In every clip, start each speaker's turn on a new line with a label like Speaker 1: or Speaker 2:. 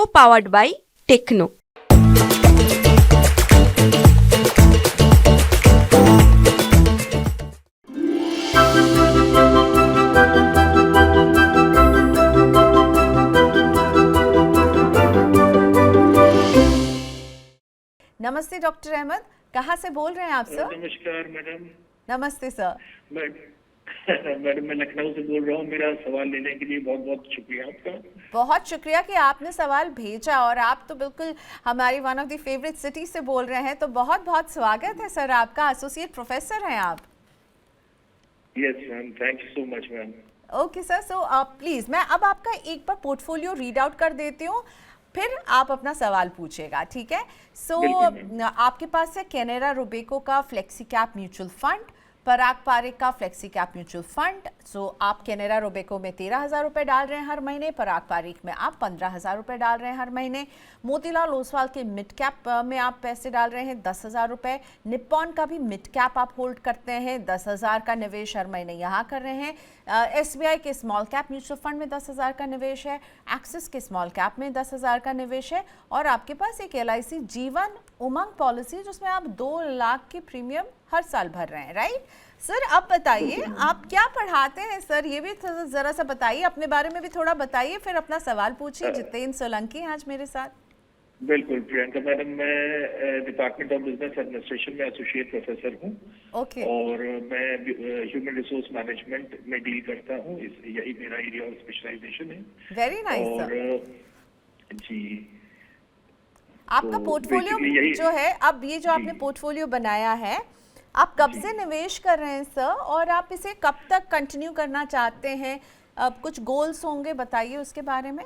Speaker 1: co-powered by Techno.
Speaker 2: नमस्ते doctor Ahmad, कहाँ से बोल रहे हैं आप सर?
Speaker 3: नमस्कार मैडम।
Speaker 2: नमस्ते सर।
Speaker 3: मैडम मैं लखनऊ से बोल रहा हूँ। मेरा सवाल लेने के लिए बहुत बहुत शुक्रिया आपका।
Speaker 2: बहुत शुक्रिया कि आपने सवाल भेजा, और आप तो बिल्कुल हमारी one of the favourite city से बोल रहे हैं, तो बहुत बहुत स्वागत है सर आपका। एसोसिएट प्रोफेसर हैं आप।
Speaker 3: Yes ma'am, thank you so much ma'am.
Speaker 2: Okay sir, so please मैं अब आपका एक बार पोर्टफोलियो रीड आउट कर देती हूँ, फिर आप अपना सवाल पूछेगा, ठीक है? सो आपके पास है कैनेरा रोबेको का फ्लेक्सी कैप म्यूचुअल फंड, पराग पारिक का फ्लेक्सी कैप म्यूचुअल फंड। सो आप कैनेरा रोबेको में 13,000 रुपये डाल रहे हैं हर महीने, पराग पारिक में आप 15,000 रुपये डाल रहे हैं हर महीने, मोतीलाल ओसवाल के मिड कैप में आप पैसे डाल रहे हैं 10,000 रुपये, निप्पॉन का भी मिड कैप आप होल्ड करते हैं 10,000 का निवेश हर महीने यहाँ कर रहे हैं, SBI के स्मॉल कैप म्यूचुअल फंड में 10,000 का निवेश है, एक्सिस के स्मॉल कैप में 10,000 का निवेश है, और आपके पास एक LIC जीवन उमंग पॉलिसी है जिसमें आप 2 लाख की प्रीमियम हर साल भर रहे हैं, राइट? सर अब बताइए आप क्या पढ़ाते हैं सर, ये भी जरा सा बताइए, अपने बारे में भी थोड़ा बताइए, फिर अपना सवाल पूछिए। जितेंद्र सोलंकी हैं आज मेरे साथ।
Speaker 3: बिल्कुल प्रियंका मैडम, मैं डिपार्टमेंट ऑफ बिजनेस एडमिनिस्ट्रेशन में एसोसिएट प्रोफेसर हूँ।
Speaker 2: ओके।
Speaker 3: और मैं ह्यूमन रिसोर्स मैनेजमेंट में डील करता हूँ, यही मेरा एरिया ऑफ स्पेशलाइजेशन है।
Speaker 2: वेरी नाइस
Speaker 3: और
Speaker 2: सर।
Speaker 3: जी,
Speaker 2: आपका पोर्टफोलियो जो है, अब ये जो आपने पोर्टफोलियो बनाया है, आप कब से निवेश कर रहे हैं सर, और आप इसे कब तक कंटिन्यू करना चाहते हैं? अब कुछ गोल्स होंगे, बताइए उसके बारे में।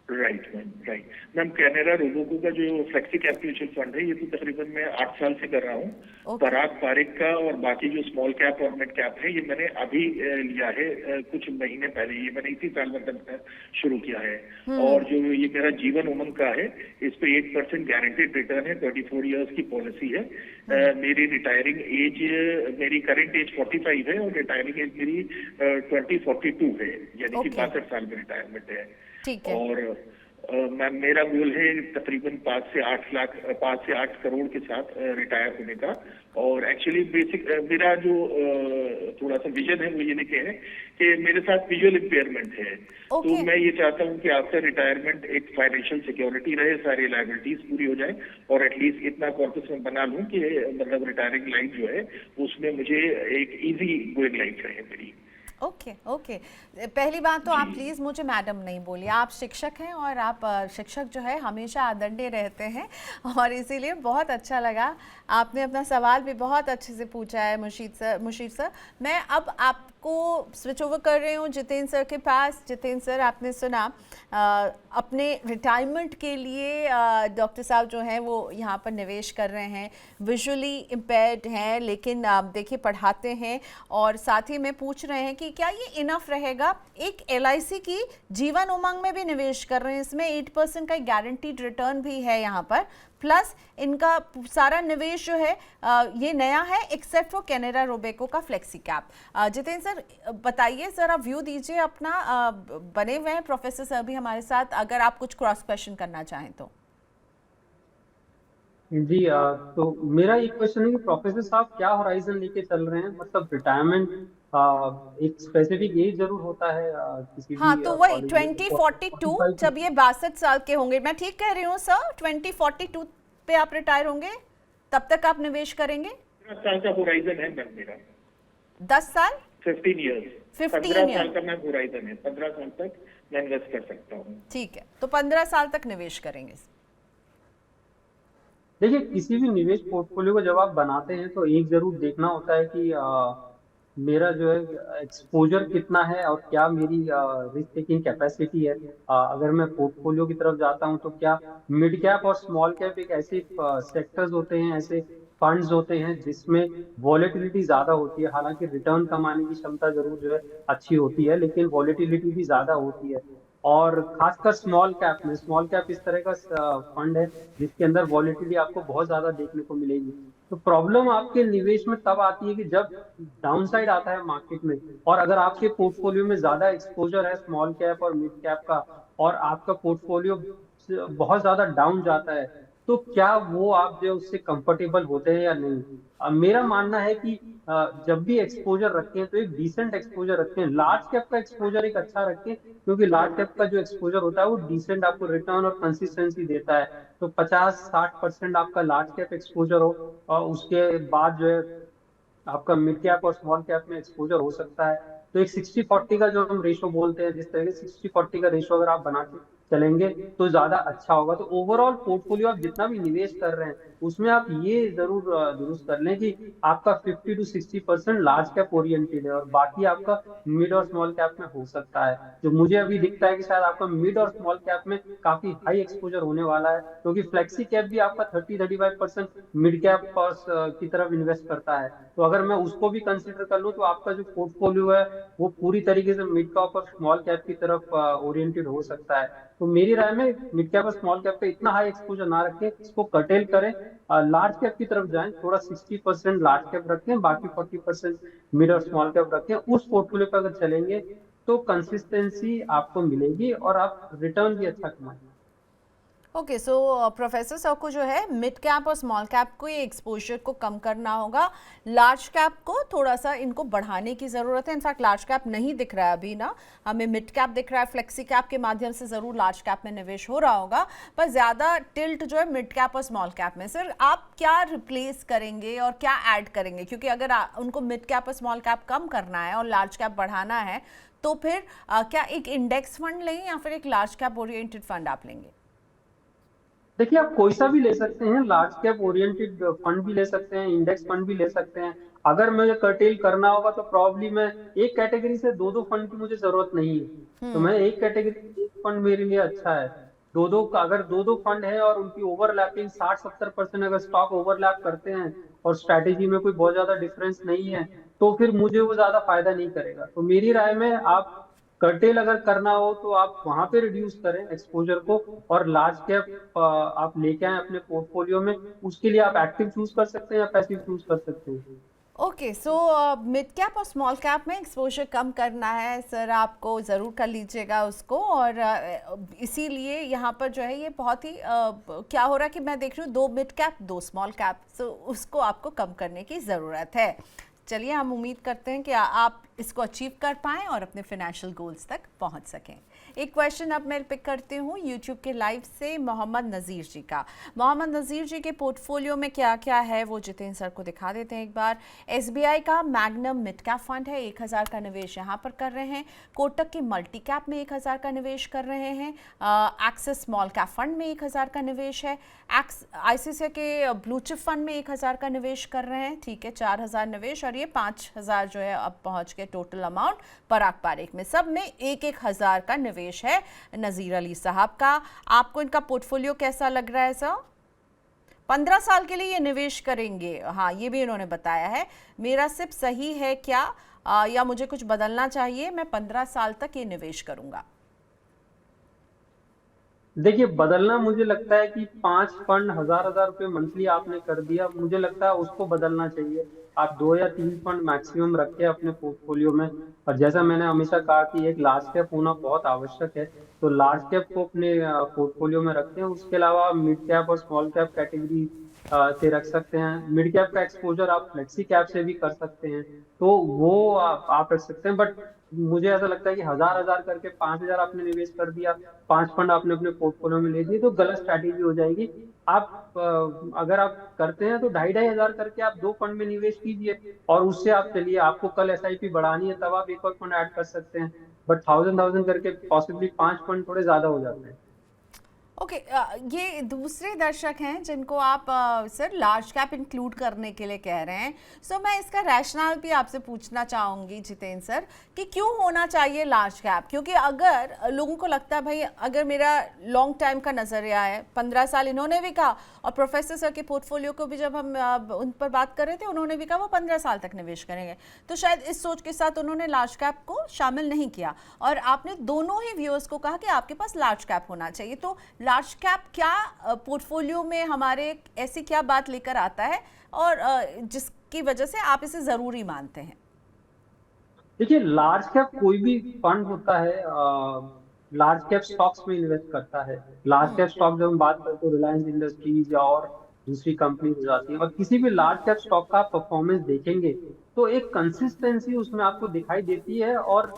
Speaker 3: Right ma'am, right ma'am. Canara Robeco का जो फ्लेक्सी कैप म्यूचुअल फंड है, ये तो तकरीबन मैं 8 साल से कर रहा हूँ। पराग पारिक का और बाकी जो स्मॉल कैप और मिड कैप है, ये मैंने अभी लिया है कुछ महीने पहले, ये मैंने इसी साल मतलब शुरू किया है। और जो ये मेरा जीवन उमंग का है, इस पे 8% गारंटेड रिटर्न है, 24 ईयर्स की पॉलिसी है। मेरी रिटायरिंग एज, मेरी करंट एज 45 है और रिटायरिंग एज मेरी 2042 है, यानी कि 62 साल में रिटायरमेंट है। और मैम मेरा गोल है तकरीबन 5 से 8 करोड़ के साथ रिटायर होने का। और एक्चुअली बेसिक मेरा जो थोड़ा सा विजन है वो ये लेके है कि मेरे साथ विजुअल इम्पेयरमेंट है। तो मैं ये चाहता हूँ कि आफ्टर रिटायरमेंट एक फाइनेंशियल सिक्योरिटी रहे, सारी लायबिलिटीज पूरी हो जाए, और एटलीस्ट इतना कॉर्पस में बना लूँ कि मतलब रिटायरिंग लाइफ जो है उसमें मुझे एक इजी गोइंग लाइफ रहे मेरी।
Speaker 2: Okay okay. पहली बात तो आप प्लीज़ मुझे मैडम नहीं बोलिए, आप शिक्षक हैं, और आप शिक्षक जो है हमेशा आदरणीय रहते हैं, और इसीलिए बहुत अच्छा लगा। आपने अपना सवाल भी बहुत अच्छे से पूछा है मुशीर सर। मैं अब आपको स्विच ओवर कर रही हूँ जितेंद्र सर के पास। जितेंद्र सर, आपने सुना अपने रिटायरमेंट के लिए डॉक्टर साहब जो हैं वो यहाँ पर निवेश कर रहे हैं, विजुअली इम्पेयर्ड हैं, लेकिन देखिए पढ़ाते हैं, और साथ ही में पूछ रहे हैं कि क्या ये इनफ रहेगा। एक LIC की जीवन उमंग में भी निवेश कर रहे हैं, इसमें 8% का गारंटीड रिटर्न भी है यहाँ पर, प्लस इनका सारा निवेश जो है ये नया है, एक्सेप्ट फॉर कैनेरा रोबेको का फ्लेक्सी कैप। जितेंद्र सर बताइए, जरा व्यू दीजिए अपना। बने हुए हैं प्रोफेसर सर भी हमारे साथ, अगर आप कुछ क्रॉस क्वेश्चन करना चाहें तो।
Speaker 4: जी, तो मेरा एक क्वेश्चन है कि प्रोफेसर साहब क्या होराइजन लेके चल रहे हैं, मतलब रिटायरमेंट एक स्पेसिफिक एज जरूर होता है किसी
Speaker 2: हाँ,
Speaker 4: भी
Speaker 2: तो वही 2042, जब ये 62 साल के होंगे, मैं ठीक कह रही हूँ सर? 2042 पे आप रिटायर होंगे, तब तक आप निवेश करेंगे?
Speaker 3: 10 साल का होराइजन है मैम मेरा।
Speaker 2: 10 साल?
Speaker 3: 15 ईयर्स। 15 साल का मैं होराइजन है, 15 साल तक मैं इन्वेस्ट कर सकता हूँ। ठीक
Speaker 2: है, तो 15 साल तक निवेश करेंगे।
Speaker 4: देखिए, किसी भी निवेश पोर्टफोलियो को जब आप बनाते हैं तो एक जरूर देखना होता है कि मेरा जो है एक्सपोजर कितना है और क्या मेरी रिस्क टेकिंग कैपेसिटी है। अगर मैं पोर्टफोलियो की तरफ जाता हूं तो क्या मिड कैप और स्मॉल कैप एक ऐसे सेक्टर्स होते हैं, ऐसे फंड्स होते हैं जिसमें वॉलेटिलिटी ज्यादा होती है। हालांकि रिटर्न कमाने की क्षमता जरूर जो है अच्छी होती है, लेकिन वॉलेटिलिटी भी ज्यादा होती है। और खासकर स्मॉल कैप इस तरह का फंड है जिसके अंदर वॉलेटिलिटी आपको बहुत ज्यादा देखने को मिलेगी। तो प्रॉब्लम आपके निवेश में तब आती है कि जब डाउनसाइड आता है मार्केट में, और अगर आपके पोर्टफोलियो में ज्यादा एक्सपोजर है स्मॉल कैप और मिड कैप का, और आपका पोर्टफोलियो बहुत ज्यादा डाउन जाता है, तो क्या वो आप जो उससे कंफर्टेबल होते हैं या नहीं। मेरा मानना है कि जब भी एक्सपोजर रखें तो एक डिसेंट एक्सपोजर रखें, लार्ज कैप का एक्सपोजर एक अच्छा रखें, क्योंकि लार्ज कैप का जो एक्सपोजर होता है वो डिसेंट आपको रिटर्न और कंसिस्टेंसी देता है। तो 50-60% आपका लार्ज कैप एक्सपोजर हो, और उसके बाद जो है आपका मिड कैप और स्मॉल कैप में एक्सपोजर हो सकता है। तो एक 60-40 का जो हम रेशो बोलते हैं, जिस तरह से 60-40 का रेशो अगर आप बना के चलेंगे तो ज्यादा अच्छा होगा। तो ओवरऑल पोर्टफोलियो आप जितना भी निवेश कर रहे हैं उसमें आप ये जरूर दुरुस्त कर लें कि आपका 50-60% लार्ज कैप ओरिएंटेड है और बाकी आपका मिड और स्मॉल कैप में हो सकता है। जो मुझे अभी दिखता है कि शायद आपका मिड और स्मॉल कैप में काफी हाई एक्सपोजर होने वाला है, क्योंकि फ्लेक्सी कैप भी आपका 30-35% मिड कैप की तरफ इन्वेस्ट करता है। तो अगर मैं उसको भी कंसिडर कर लूँ तो आपका जो पोर्टफोलियो है वो पूरी तरीके से मिड कैप और स्मॉल कैप की तरफ ओरिएंटेड हो सकता है। तो मेरी राय में मिड कैप और स्मॉल कैप पे इतना हाई एक्सपोजर ना रखें, इसको कर्टेल करें, लार्ज कैप की तरफ जाएं, थोड़ा 60% लार्ज कैप रखें, बाकी 40% मिड और स्मॉल कैप रखें। उस पोर्टफोलियो पर अगर चलेंगे तो कंसिस्टेंसी आपको मिलेगी और आप रिटर्न भी अच्छा कमाएंगे।
Speaker 2: ओके, सो प्रोफेसर सर को जो है मिड कैप और स्मॉल कैप को ये एक्सपोजर को कम करना होगा, लार्ज कैप को थोड़ा सा इनको बढ़ाने की ज़रूरत है। इनफैक्ट लार्ज कैप नहीं दिख रहा है अभी ना, हमें मिड कैप दिख रहा है, फ्लेक्सी कैप के माध्यम से ज़रूर लार्ज कैप में निवेश हो रहा होगा, पर ज़्यादा टिल्ट जो है मिड कैप और स्मॉल कैप में। सर आप क्या रिप्लेस करेंगे और क्या ऐड करेंगे, क्योंकि अगर उनको मिड कैप और स्मॉल कैप कम करना है और लार्ज कैप बढ़ाना है तो फिर क्या एक इंडेक्स फंड लें या फिर एक लार्ज कैप ओरिएंटेड फंड आप लेंगे?
Speaker 4: देखिए, आप कोई सा भी ले सकते हैं, लार्ज कैप ओरिएंटेड फंड भी ले सकते हैं, इंडेक्स फंड भी ले सकते हैं। अगर मुझे कर्टेल करना होगा तो प्रॉब्ली मैं एक कैटेगरी से दो फंड की मुझे जरूरत नहीं है, तो मैं एक कैटेगरी एक फंड मेरे लिए अच्छा है। अगर दो फंड है और उनकी ओवरलैपिंग 60-70% अगर स्टॉक ओवरलैप करते हैं और स्ट्रैटेजी में कोई बहुत ज्यादा डिफरेंस नहीं है, तो फिर मुझे वो ज्यादा फायदा नहीं करेगा। तो मेरी राय में आप कर्टेल अगर करना हो तो आप वहां पे रिड्यूस करें एक्सपोजर को, और लार्ज कैप आप लेके आए अपने पोर्टफोलियो में। उसके लिए आप एक्टिव चूज कर सकते हैं या पैसिव चूज कर सकते हैं।
Speaker 2: ओके, सो मिड कैप और स्मॉल कैप में एक्सपोजर कम करना है सर, आपको ज़रूर कर लीजिएगा उसको। और इसीलिए यहाँ पर जो है ये बहुत ही क्या हो रहा है कि मैं देख रही हूँ 2 मिड कैप 2 स्मॉल कैप, सो उसको आपको कम करने की ज़रूरत है। चलिए, हम उम्मीद करते हैं कि आप इसको अचीव कर पाएँ और अपने फाइनेंशियल गोल्स तक पहुँच सकें। एक क्वेश्चन अब मैं पिक करती हूँ यूट्यूब के लाइव से मोहम्मद नज़ीर जी का। मोहम्मद नज़ीर जी के पोर्टफोलियो में क्या क्या है वो जितेंद्र सर को दिखा देते हैं एक बार। SBI का मैग्नम मिड कैप फंड है, 1000 का निवेश यहाँ पर कर रहे हैं। कोटक की मल्टी कैप में 1000 का निवेश कर रहे हैं। एक्सिस स्मॉल कैप फंड में 1000 का निवेश है। ICICI के ब्लू चिप फंड में 1000 का निवेश कर रहे हैं। ठीक है, 4000 निवेश और ये 5000 जो है अब पहुँच के टोटल अमाउंट पराग पारेख में, सब में 1000 का निवेश है नजीर अली साहब का। आपको इनका पोर्टफोलियो कैसा लग रहा है सर? 15 साल के लिए ये निवेश करेंगे, हाँ ये भी इन्होंने बताया है। मेरा सिर्फ सही है क्या या मुझे कुछ बदलना चाहिए? मैं 15 साल तक ये निवेश करूंगा।
Speaker 4: देखिए, बदलना मुझे लगता है कि 5 फंड 1000 रुपये मंथली आपने कर दिया, मुझे लगता है उसको बदलना चाहिए। आप 2 या 3 फंड मैक्सिमम रखें अपने पोर्टफोलियो में। और जैसा मैंने हमेशा कहा कि एक लार्ज कैप होना बहुत आवश्यक है, तो लार्ज कैप को अपने पोर्टफोलियो में रखते हैं। उसके अलावा मिड कैप और स्मॉल कैप कैटेगरी से रख सकते हैं। मिड कैप का एक्सपोजर आप फ्लेक्सी कैप से भी कर सकते हैं, तो वो आप रख सकते हैं। बट मुझे ऐसा लगता है कि 1000 करके 5000 आपने निवेश कर दिया, 5 फंड आपने अपने पोर्टफोलियो में ले दिए, तो गलत स्ट्रैटेजी हो जाएगी। आप अगर आप करते हैं तो 2500 करके आप 2 फंड में निवेश कीजिए और उससे आप चलिए। आपको कल SIP बढ़ानी है तब आप एक और फंड ऐड कर सकते हैं, बट 1000 करके पॉसिबली 5 फंड थोड़े ज्यादा हो जाते हैं।
Speaker 2: ओके, ये दूसरे दर्शक हैं जिनको आप सर लार्ज कैप इंक्लूड करने के लिए कह रहे हैं। सो मैं इसका रैशनल भी आपसे पूछना चाहूँगी जितेंद्र सर कि क्यों होना चाहिए लार्ज कैप? क्योंकि अगर लोगों को लगता है भाई अगर मेरा लॉन्ग टाइम का नज़रिया है, 15 साल इन्होंने भी कहा, और प्रोफेसर सर के पोर्टफोलियो को भी जब हम उन पर बात कर रहे थे उन्होंने भी कहा वो 15 साल तक निवेश करेंगे, तो शायद इस सोच के साथ उन्होंने लार्ज कैप को शामिल नहीं किया। और आपने दोनों ही व्यूअर्स को कहा कि आपके पास लार्ज कैप होना चाहिए। तो लार्ज कैप क्या पोर्टफोलियो में हमारे ऐसी क्या बात लेकर आता है और जिसकी वजह से आप इसे जरूरी मानते हैं?
Speaker 4: देखिए, लार्ज कैप कोई भी फंड होता है लार्ज कैप स्टॉक्स में इन्वेस्ट करता है। लार्ज कैप स्टॉक जब हम बात करते हैं तो रिलायंस इंडस्ट्रीज या और दूसरी कंपनी हो जाती है, और किसी भी लार्ज कैप स्टॉक का आप परफॉर्मेंस देखेंगे तो एक कंसिस्टेंसी उसमें आपको दिखाई देती है, और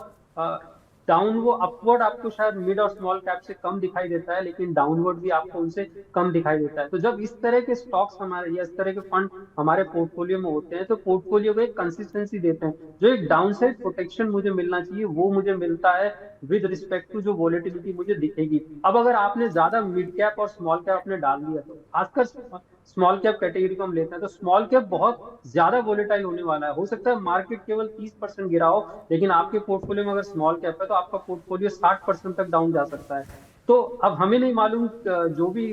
Speaker 4: डाउन वो अपवर्ड आपको शायद मिड और स्मॉल कैप से कम दिखाई देता है, लेकिन डाउनवर्ड भी आपको उनसे कम दिखाई देता है। तो जब इस तरह के स्टॉक्स हमारे या इस तरह के फंड हमारे पोर्टफोलियो में होते हैं तो पोर्टफोलियो को एक कंसिस्टेंसी देते हैं। जो एक डाउनसाइड प्रोटेक्शन मुझे मिलना चाहिए वो मुझे मिलता है विद रिस्पेक्ट टू जो वोलेटिलिटी मुझे दिखेगी। अब अगर आपने ज्यादा मिड कैप और स्मॉल कैप आपने डाल दिया, तो खासकर स्मॉल कैप कैटेगरी को हम लेते हैं तो स्मॉल कैप बहुत ज्यादा वोलेटाइल होने वाला है। हो सकता है मार्केट केवल 30% गिरा हो, लेकिन आपके पोर्टफोलियो में अगर स्मॉल कैप है तो आपका पोर्टफोलियो 60% तक डाउन जा सकता है। तो अब हमें नहीं मालूम जो भी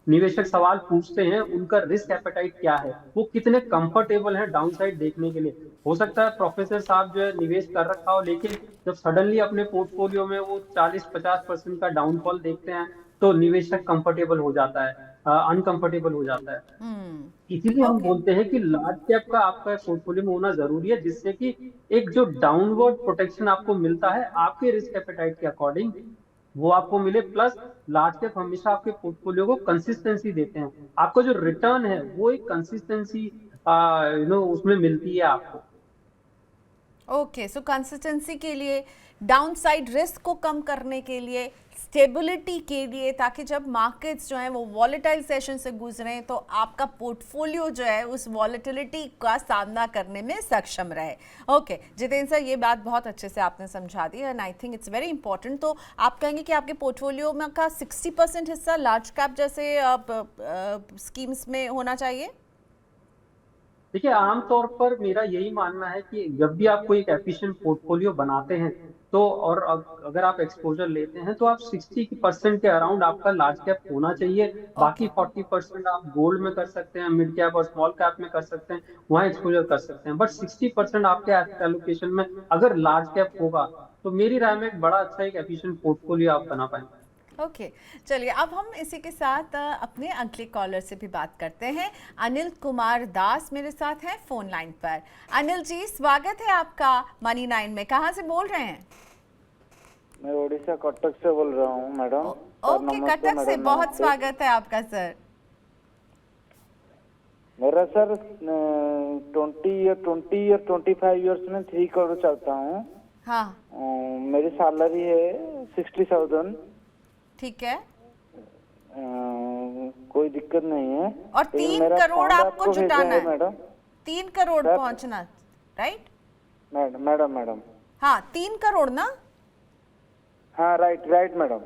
Speaker 4: निवेशक सवाल पूछते हैं उनका रिस्क एपेटाइट क्या है, वो कितने कंफर्टेबल हैं डाउन साइड देखने के लिए। हो सकता है प्रोफेसर साहब जो है निवेश कर रखा हो, लेकिन जब सडनली अपने पोर्टफोलियो में वो 40-50% का डाउनफॉल देखते हैं तो निवेशक कंफर्टेबल हो जाता है, अनकंफर्टेबल हो जाता है। इसीलिए हम बोलते हैं कि लार्ज कैप का आपका पोर्टफोलियो में होना जरूरी है, जिससे कि एक जो डाउनवर्ड प्रोटेक्शन आपको मिलता है आपके रिस्क एपेटाइट के अकॉर्डिंग वो आपको मिले, प्लस लार्ज कैप हमेशा आपके पोर्टफोलियो को कंसिस्टेंसी देते हैं। आपका जो रिटर्न है वो एक कंसिस्टेंसी उसमें मिलती है आपको।
Speaker 2: ओके, सो कंसिस्टेंसी के लिए, डाउनसाइड रिस्क को कम करने के लिए, स्टेबिलिटी के लिए, ताकि जब मार्केट्स जो हैं वो वॉलेटाइल सेशन से गुजरें तो आपका पोर्टफोलियो जो है उस वॉलेटिलिटी का सामना करने में सक्षम रहे। ओके जितेंद्र सर, ये बात बहुत अच्छे से आपने समझा दी and I think it's very important. तो आप कहेंगे कि आपके पोर्टफोलियो में का 60% हिस्सा लार्ज कैप जैसे स्कीम्स में होना चाहिए?
Speaker 4: देखिए, आमतौर पर मेरा यही मानना है कि जब भी आप कोई एक एफिशिएंट पोर्टफोलियो बनाते हैं तो, और अगर आप एक्सपोजर लेते हैं तो आप 60% के अराउंड आपका लार्ज कैप होना चाहिए। बाकी 40% आप गोल्ड में कर सकते हैं, मिड कैप और स्मॉल कैप में कर सकते हैं, वहाँ एक्सपोजर कर सकते हैं। बट 60% आपके एसेट एलोकेशन में अगर लार्ज कैप होगा तो मेरी राय में एक बड़ा अच्छा एक एफिशिएंट पोर्टफोलियो आप बना पाएंगे।
Speaker 2: ओके चलिए, अब हम इसी के साथ अपने अगले कॉलर से भी बात करते हैं। अनिल कुमार दास मेरे साथ हैं फोन लाइन पर। अनिल जी, स्वागत है आपका मनी 9 में। कहाँ से बोल रहे हैं?
Speaker 5: मैं ओडिशा कटक से बोल रहा हूँ मैडम।
Speaker 2: ओके, कटक से बहुत स्वागत है आपका सर।
Speaker 5: मेरा सर 25 इयर्स में 3 करोड़ चाहता हूँ।
Speaker 2: हाँ,
Speaker 5: मेरी सैलरी है 60,000।
Speaker 2: ठीक है,
Speaker 5: कोई दिक्कत नहीं है।
Speaker 2: और 3 करोड़ आपको जुटाना है
Speaker 5: मैडम।
Speaker 2: 3 करोड़ पहुंचना, राइट?
Speaker 5: मैडम
Speaker 2: हाँ, 3 करोड़ ना?
Speaker 5: हाँ, राइट मैडम।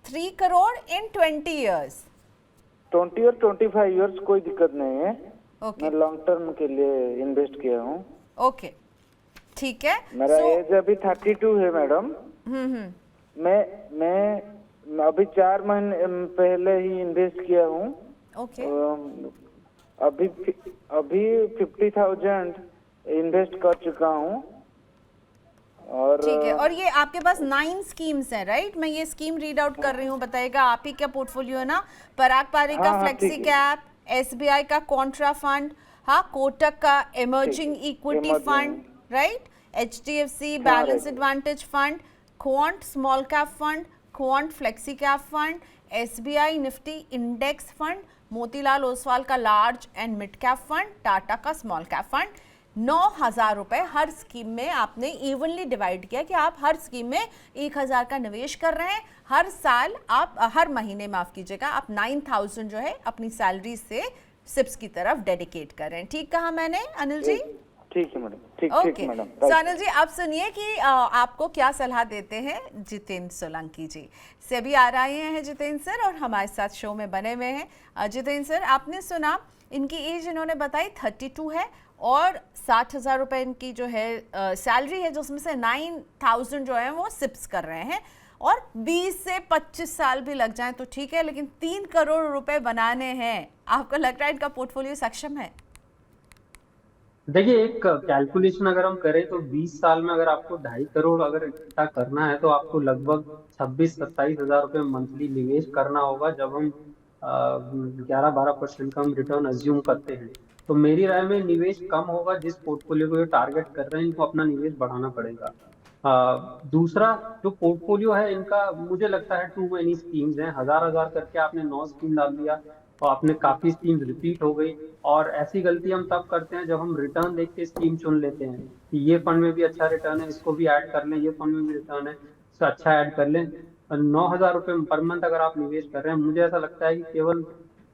Speaker 2: 3 करोड़ इन 20 इयर्स।
Speaker 5: 20 और 25 इयर्स, कोई दिक्कत नहीं है।
Speaker 2: ओके,
Speaker 5: मैं लॉन्ग टर्म के लिए इन्वेस्ट किया हूँ।
Speaker 2: ओके ठीक है।
Speaker 5: मेरा एज अभी 32 है मैडम। मैं अभी 4 महीने पहले ही इन्वेस्ट किया हूँ।
Speaker 2: ओके,
Speaker 5: अभी 50,000 इन्वेस्ट कर चुका हूँ। और
Speaker 2: ठीक है, और ये आपके पास 9 स्कीम्स हैं, राइट? मैं ये स्कीम रीड आउट कर रही हूँ, बताएगा आप ही क्या पोर्टफोलियो है ना। पराग पारी का फ्लेक्सी कैप, SBI का कॉन्ट्रा फंड, हाँ, कोटक का emerging equity fund, right, HDFC balance advantage fund, quant small cap fund, quant flexi cap fund, SBI Nifty index fund, Motilal Oswal का large and mid cap fund, Tata का small cap fund. 9,000 रुपए हर scheme में आपने evenly divide किया कि आप हर scheme में 1,000 का निवेश कर रहे हैं। हर साल आप, हर महीने माफ कीजिएगा, आप 9,000 जो है अपनी सैलरी से सिप्स की तरफ डेडिकेट कर रहे हैं। ठीक कहा मैंने अनिल जी?
Speaker 5: ठीक है मैडम, ठीक मैडम।
Speaker 2: तो अनिल जी, आप सुनिए कि आपको क्या सलाह देते हैं जितेंद्र सोलंकी जी। सेबी आ रहे हैं जितेंद्र सर और हमारे साथ शो में बने हुए हैं। जितेंद्र सर, आपने सुना, इनकी एज इन्होंने बताई 32 है और 60,000 रुपए इनकी जो है सैलरी है, जिसमें से 9,000 जो है वो सिप्स कर रहे हैं, और 20 से 25 साल भी लग जाएं तो ठीक है, लेकिन 3 करोड़ रुपए बनाने हैं। आपको लगता है इनका पोर्टफोलियो सक्षम है?
Speaker 4: देखिए, एक कैलकुलेशन अगर हम करें तो 20 साल में अगर आपको 2.5 करोड़ अगर इकट्ठा करना है तो आपको लगभग 26-27 हजार रुपये मंथली निवेश करना होगा, जब हम 11-12% का हम रिटर्न अज्यूम करते हैं। तो मेरी राय में निवेश कम होगा। जिस पोर्टफोलियो को ये टारगेट कर रहे हैं इनको अपना निवेश बढ़ाना पड़ेगा। दूसरा जो पोर्टफोलियो है इनका, मुझे लगता है टू मेनी स्कीम्स हैं। हजार हजार करके आपने 9 स्कीम डाल दिया तो आपने काफी स्कीम्स रिपीट हो गई। और ऐसी गलती हम तब करते हैं जब हम रिटर्न देख के स्कीम चुन लेते हैं कि ये फंड में भी अच्छा रिटर्न है, इसको भी ऐड कर लें, ये फंड में भी रिटर्न है तो अच्छा ऐड कर लें। 9,000 रुपये पर मंथ अगर आप निवेश कर रहे हैं, मुझे ऐसा लगता है कि केवल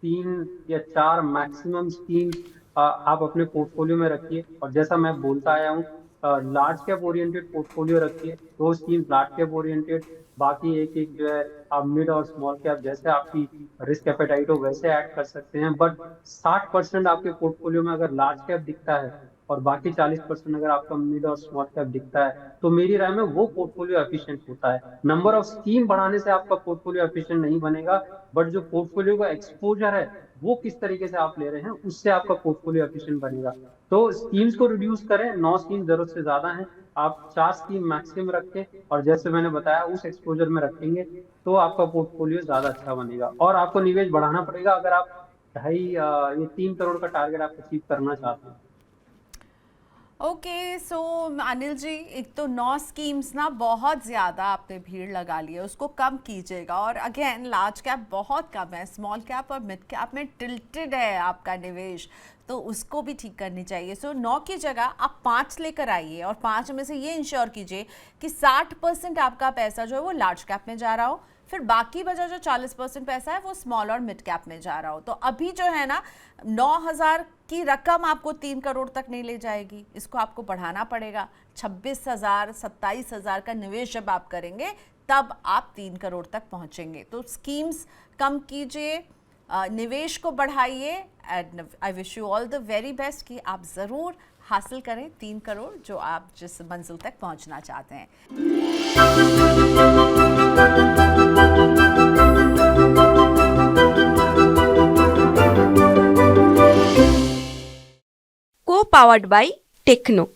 Speaker 4: 3 या 4 मैक्सिमम स्कीम आप अपने पोर्टफोलियो में रखिए। और जैसा मैं बोलता आया हूँ, लार्ज कैप ओरिएंटेड पोर्टफोलियो रखिए, 2 स्कीम लार्ज कैप ओरिएंटेड, बाकी एक एक जो है आप मिड और स्मॉल कैप जैसे आपकी रिस्क एपेटाइट हो वैसे ऐड कर सकते हैं। बट 60% आपके पोर्टफोलियो में अगर लार्ज कैप दिखता है और बाकी 40% अगर आपका मिड और स्मॉल कैप दिखता है, तो मेरी राय में वो पोर्टफोलियो एफिशिएंट होता है। नंबर ऑफ स्कीम बढ़ाने से आपका पोर्टफोलियो एफिशिएंट नहीं बनेगा, बट जो पोर्टफोलियो का एक्सपोजर है वो किस तरीके से आप ले रहे हैं उससे आपका पोर्टफोलियो एफिशिएंट बनेगा। तो स्कीम्स को रिड्यूस करें, 9 स्कीम जरूरत से ज्यादा है, आप 4 स्कीम मैक्सिमम रखें और जैसे मैंने बताया उस एक्सपोजर में रखेंगे तो आपका पोर्टफोलियो ज्यादा अच्छा बनेगा। और आपको निवेश बढ़ाना पड़ेगा अगर आप 3 करोड़ का टारगेट आप अचीव करना चाहते हैं।
Speaker 2: ओके, सो अनिल जी, एक तो 9 स्कीम्स ना बहुत ज़्यादा आपने भीड़ लगा ली है, उसको कम कीजिएगा। और अगेन लार्ज कैप बहुत कम है, स्मॉल कैप और मिड कैप में टिल्टेड है आपका निवेश, तो उसको भी ठीक करनी चाहिए। सो 9 की जगह आप 5 लेकर आइए और 5 में से ये इंश्योर कीजिए कि 60% आपका पैसा जो है वो लार्ज कैप में जा रहा हो, फिर बाकी बचा जो 40% पैसा है वो स्मॉल और मिड कैप में जा रहा हो। तो अभी जो है ना 9,000 की रकम आपको 3 करोड़ तक नहीं ले जाएगी, इसको आपको बढ़ाना पड़ेगा। 26,000 27,000 का निवेश जब आप करेंगे तब आप 3 करोड़ तक पहुंचेंगे। तो स्कीम्स कम कीजिए, निवेश को बढ़ाइए and I wish you all the very best कि आप ज़रूर हासिल करें 3 करोड़ जो आप जिस मंजिल तक पहुंचना चाहते हैं।
Speaker 1: को पावर्ड बाय टेक्नो।